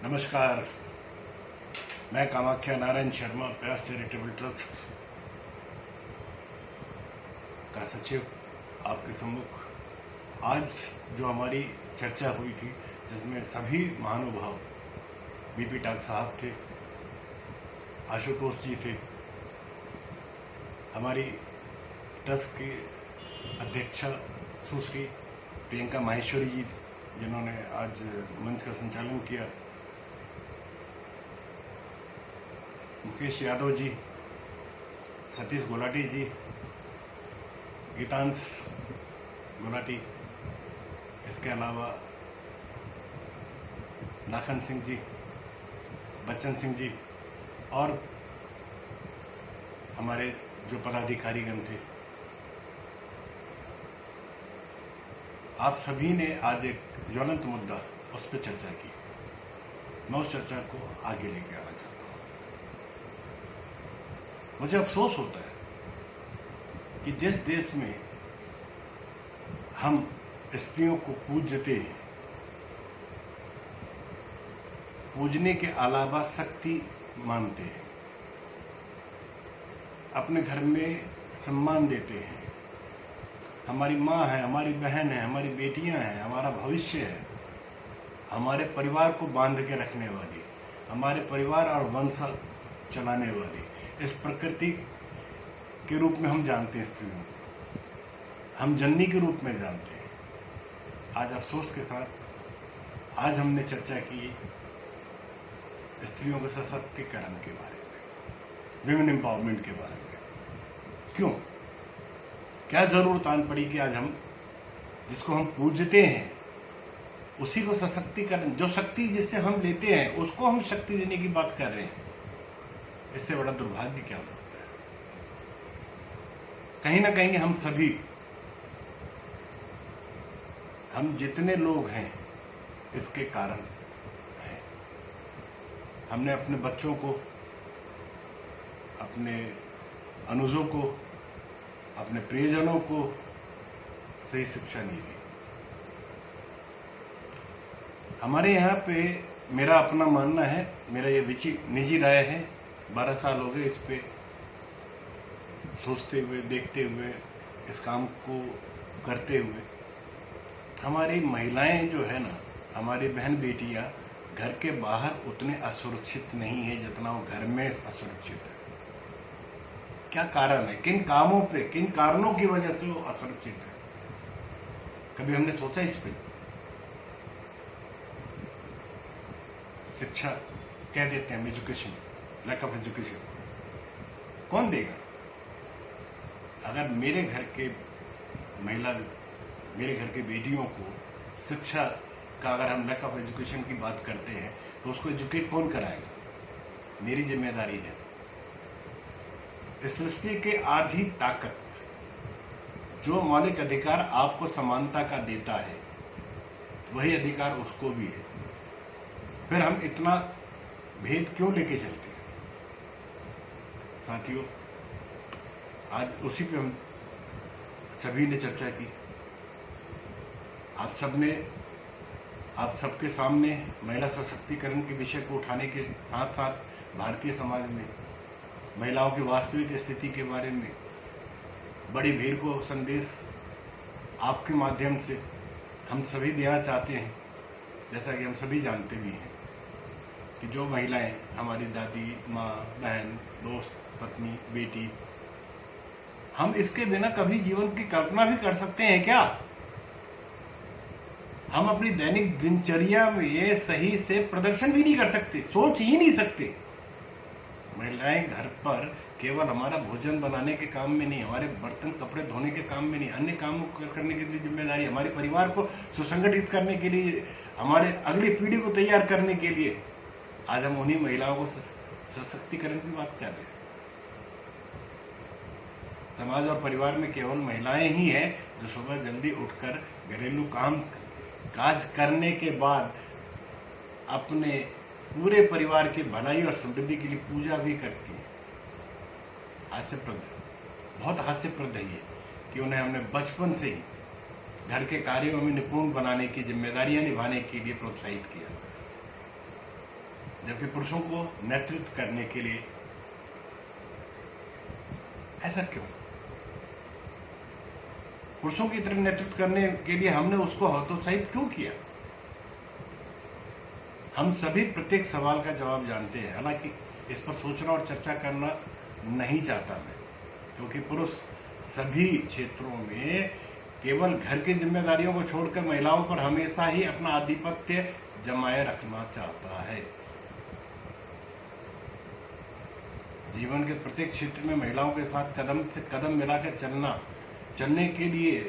नमस्कार, मैं कामाख्या नारायण शर्मा प्यास चैरिटेबल ट्रस्ट का सचिव आपके सम्मुख आज जो हमारी चर्चा हुई थी, जिसमें सभी महानुभाव बीपी टाक साहब थे, आशुतोष जी थे, हमारी ट्रस्ट की अध्यक्षा सुश्री प्रियंका माहेश्वरी जी, जिन्होंने आज मंच का संचालन किया, मुकेश यादव जी, सतीश गुलाटी जी, गीतांश गुलाटी, इसके अलावा लाखन सिंह जी, बच्चन सिंह जी और हमारे जो पदाधिकारीगण थे, आप सभी ने आज एक ज्वलंत मुद्दा उस पर चर्चा की। मैं उस चर्चा को आगे लेके आना चाहता हूँ। मुझे अफसोस होता है कि जिस देश में हम स्त्रियों को पूजते हैं, पूजने के अलावा शक्ति मानते हैं, अपने घर में सम्मान देते हैं, हमारी माँ है, हमारी बहन है, हमारी बेटियां हैं, हमारा भविष्य है, हमारे परिवार को बांध के रखने वाली, हमारे परिवार और वंश चलाने वाली, इस प्रकृति के रूप में हम जानते हैं स्त्रियों को, हम जननी के रूप में जानते हैं। आज अफसोस के साथ आज हमने चर्चा की स्त्रियों के सशक्तिकरण के बारे में, विमेन एम्पावरमेंट के बारे में। क्यों, क्या जरूरत आन पड़ी कि आज हम जिसको हम पूजते हैं उसी को सशक्तिकरण, जो शक्ति जिससे हम लेते हैं उसको हम शक्ति देने की बात कर रहे हैं। इससे बड़ा दुर्भाग्य क्या हो सकता है। कहीं ना कहीं हम सभी, हम जितने लोग हैं इसके कारण हैं। हमने अपने बच्चों को, अपने अनुजों को, अपने प्रियजनों को सही शिक्षा नहीं दी। हमारे यहाँ पे मेरा अपना मानना है, मेरा ये निजी राय है, 12 साल हो गए इस पे सोचते हुए, देखते हुए, इस काम को करते हुए। हमारी महिलाएं जो है ना, हमारी बहन बेटियां घर के बाहर उतने असुरक्षित नहीं है जितना वो घर में असुरक्षित है। क्या कारण है, किन कामों पे, किन कारणों की वजह से वो असुरक्षित है? कभी हमने सोचा इस पे? शिक्षा कह देते हैं, एजुकेशन, लैक ऑफ एजुकेशन कौन देगा? अगर मेरे घर के महिला, मेरे घर के बेटियों को शिक्षा का, अगर हम लैक ऑफ एजुकेशन की बात करते हैं तो उसको एजुकेट कौन कराएगा? मेरी जिम्मेदारी है। इस सृष्टि के आधी ताकत, जो मौलिक अधिकार आपको समानता का देता है, वही अधिकार उसको भी है। फिर हम इतना भेद क्यों लेके चलते हैं? साथियों, आज उसी पे हम सभी ने चर्चा की। आप सबके सामने महिला सशक्तिकरण के विषय को उठाने के साथ साथ भारतीय समाज में महिलाओं की वास्तविक स्थिति के बारे में बड़ी भीड़ को संदेश आपके माध्यम से हम सभी देना चाहते हैं। जैसा कि हम सभी जानते भी हैं कि जो महिलाएं, हमारी दादी, माँ, बहन, दोस्त, पत्नी, बेटी, हम इसके बिना कभी जीवन की कल्पना भी कर सकते हैं क्या? हम अपनी दैनिक दिनचर्या में ये सही से प्रदर्शन भी नहीं कर सकते, सोच ही नहीं सकते। महिलाएं घर पर केवल हमारा भोजन बनाने के काम में नहीं, हमारे बर्तन कपड़े धोने के काम में नहीं, अन्य कामों को करने की जिम्मेदारी, हमारे परिवार को सुसंगठित करने के लिए, हमारे अगली पीढ़ी को तैयार करने के लिए आज हम उन्हीं महिलाओं को सशक्तिकरण की बात कर रहे हैं। समाज और परिवार में केवल महिलाएं ही हैं जो सुबह जल्दी उठकर घरेलू काम काज करने के बाद अपने पूरे परिवार की भलाई और समृद्धि के लिए पूजा भी करती है। हास्यप्रद, बहुत हास्यप्रद है ये कि उन्हें हमने बचपन से ही घर के कार्यों में निपुण बनाने की, जिम्मेदारियां निभाने के लिए प्रोत्साहित किया। जबकि पुरुषों को नेतृत्व करने के लिए, ऐसा क्यों? पुरुषों की तरफ नेतृत्व करने के लिए हमने उसको हतोत्साहित क्यों किया? हम सभी प्रत्येक सवाल का जवाब जानते हैं, हालांकि इस पर सोचना और चर्चा करना नहीं चाहता मैं, क्योंकि पुरुष सभी क्षेत्रों में केवल घर की जिम्मेदारियों को छोड़कर महिलाओं पर हमेशा ही अपना आधिपत्य जमाए रखना चाहता है। जीवन के प्रत्येक क्षेत्र में महिलाओं के साथ कदम से कदम मिलाकर चलने के लिए,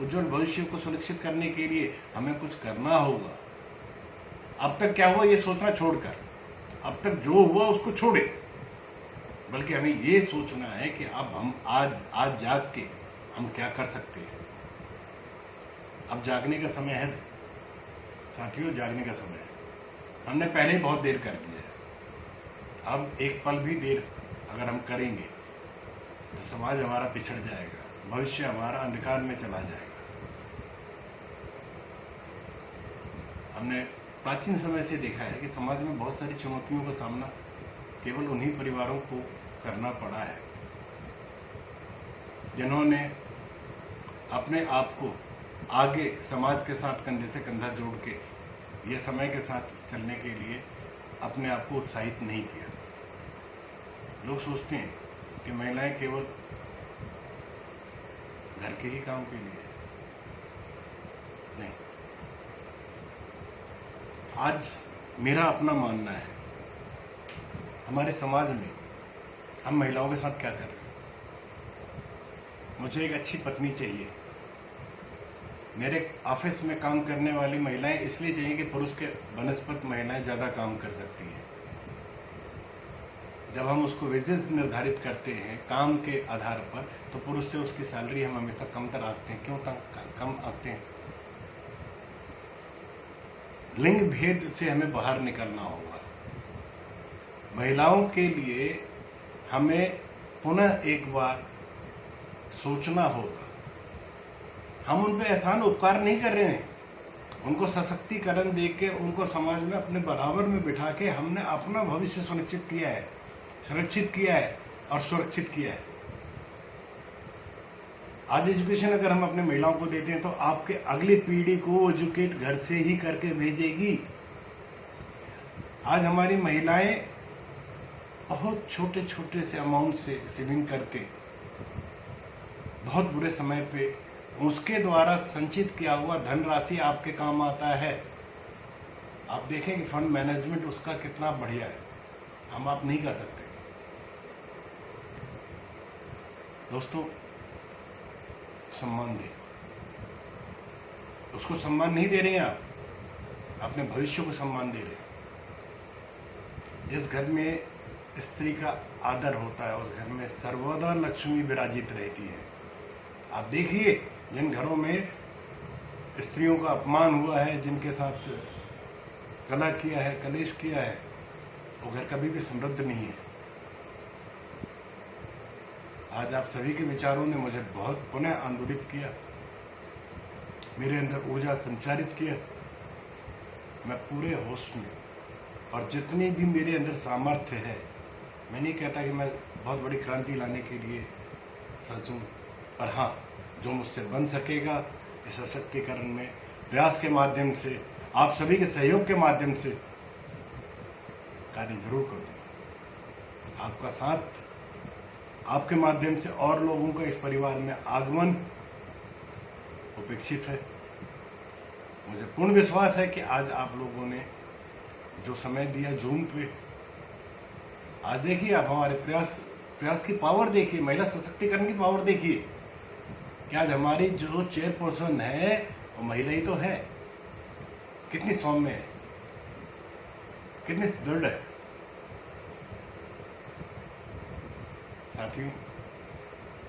उज्जवल भविष्य को सुनिश्चित करने के लिए हमें कुछ करना होगा। अब तक क्या हुआ ये सोचना छोड़कर, अब तक जो हुआ उसको छोड़े, बल्कि हमें ये सोचना है कि अब हम आज जाग के हम क्या कर सकते हैं। अब जागने का समय है साथियों, जागने का समय है। हमने पहले ही बहुत देर कर दी है, अब एक पल भी देर अगर हम करेंगे तो समाज हमारा पिछड़ जाएगा, भविष्य हमारा अंधकार में चला जाएगा। हमने प्राचीन समय से देखा है कि समाज में बहुत सारी चुनौतियों का सामना केवल उन्हीं परिवारों को करना पड़ा है जिन्होंने अपने आप को आगे समाज के साथ कंधे से कंधा जोड़ के ये समय के साथ चलने के लिए अपने आप को उत्साहित नहीं किया। लोग सोचते हैं कि महिलाएं केवल घर के ही काम के लिए, नहीं। आज मेरा अपना मानना है, हमारे समाज में हम महिलाओं के साथ क्या कर रहे हैं। मुझे एक अच्छी पत्नी चाहिए, मेरे ऑफिस में काम करने वाली महिलाएं इसलिए चाहिए कि पुरुष के बनस्पत महिलाएं ज़्यादा काम कर सकती हैं। जब हम उसको वेजेस निर्धारित करते हैं काम के आधार पर, तो पुरुष से उसकी सैलरी हम हमेशा कमतर आते हैं। क्यों कम आते हैं? लिंग भेद से हमें बाहर निकलना होगा। महिलाओं के लिए हमें पुनः एक बार सोचना होगा। हम उन पे एहसान उपकार नहीं कर रहे हैं, उनको सशक्तिकरण दे के उनको समाज में अपने बराबर में बिठा के हमने अपना भविष्य सुनिश्चित किया है, सुरक्षित किया है और सुरक्षित किया है। आज एजुकेशन अगर हम अपने महिलाओं को देते हैं तो आपके अगली पीढ़ी को एजुकेट घर से ही करके भेजेगी। आज हमारी महिलाएं बहुत छोटे छोटे से अमाउंट से सेविंग करके बहुत बुरे समय पे उसके द्वारा संचित किया हुआ धनराशि आपके काम आता है। आप देखें कि फंड मैनेजमेंट उसका कितना बढ़िया है, हम आप नहीं कर सकते। दोस्तों, सम्मान दे, उसको सम्मान नहीं दे रहे हैं आप, अपने भविष्य को सम्मान दे रहे हैं। जिस घर में स्त्री का आदर होता है उस घर में सर्वदा लक्ष्मी विराजित रहती है। आप देखिए जिन घरों में स्त्रियों का अपमान हुआ है, जिनके साथ कलह किया है, कलेश किया है, वो घर कभी भी समृद्ध नहीं है। आज आप सभी के विचारों ने मुझे बहुत पुनः आंदोलित किया, मेरे अंदर ऊर्जा संचारित किया। मैं पूरे होश में और जितनी भी मेरे अंदर सामर्थ्य है, मैं नहीं कहता कि मैं बहुत बड़ी क्रांति लाने के लिए सचूं, पर हाँ, जो मुझसे बन सकेगा इस सशक्तिकरण में प्रयास के माध्यम से, आप सभी के सहयोग के माध्यम से कार्य जरूर करूँगा। आपका साथ, आपके माध्यम से और लोगों का इस परिवार में आगमन अपेक्षित है। मुझे पूर्ण विश्वास है कि आज आप लोगों ने जो समय दिया जूम पे, आज देखिए आप हमारे प्रयास की पावर देखिए, महिला सशक्तिकरण की पावर देखिए कि आज हमारी जो चेयरपर्सन है वो महिला ही तो है। कितनी सौम्य है, कितनी सुदृढ़ है। साथियों,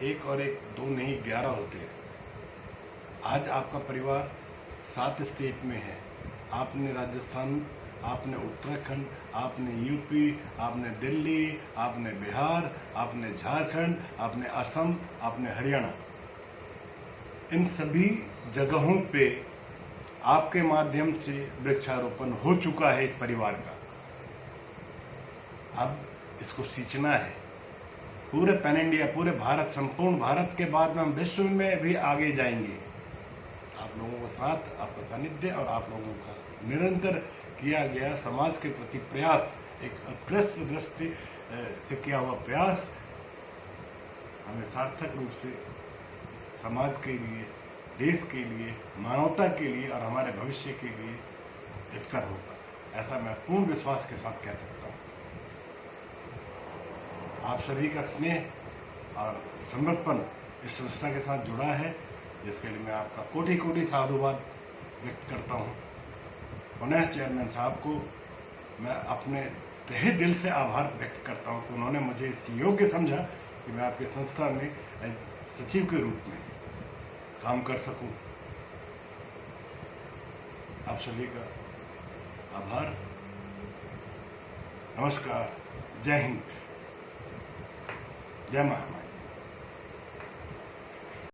एक और एक दो नहीं 11 होते हैं। आज आपका परिवार 7 स्टेट में है। आपने राजस्थान, आपने उत्तराखंड, आपने यूपी, आपने दिल्ली, आपने बिहार, आपने झारखंड, आपने असम, आपने हरियाणा, इन सभी जगहों पे आपके माध्यम से वृक्षारोपण हो चुका है इस परिवार का। अब इसको सींचना है पूरे पैन इंडिया, पूरे भारत, संपूर्ण भारत के बाद में हम विश्व में भी आगे जाएंगे। आप लोगों का साथ, आपका सानिध्य और आप लोगों का निरंतर किया गया समाज के प्रति प्रयास, एक उत्कृष्ट दृष्टि से किया हुआ प्रयास हमें सार्थक रूप से समाज के लिए, देश के लिए, मानवता के लिए और हमारे भविष्य के लिए हितकर होगा, ऐसा मैं पूर्ण विश्वास के साथ कह सकता हूँ। आप सभी का स्नेह और समर्पण इस संस्था के साथ जुड़ा है, जिसके लिए मैं आपका कोटि कोटि साधुवाद व्यक्त करता हूँ। पुनः चेयरमैन साहब को मैं अपने तहे दिल से आभार व्यक्त करता हूँ कि उन्होंने मुझे इस योग्य समझा कि मैं आपकी संस्था में सचिव के रूप में काम कर सकूं। आप सभी का आभार, नमस्कार, जय हिंद, जय महामाई।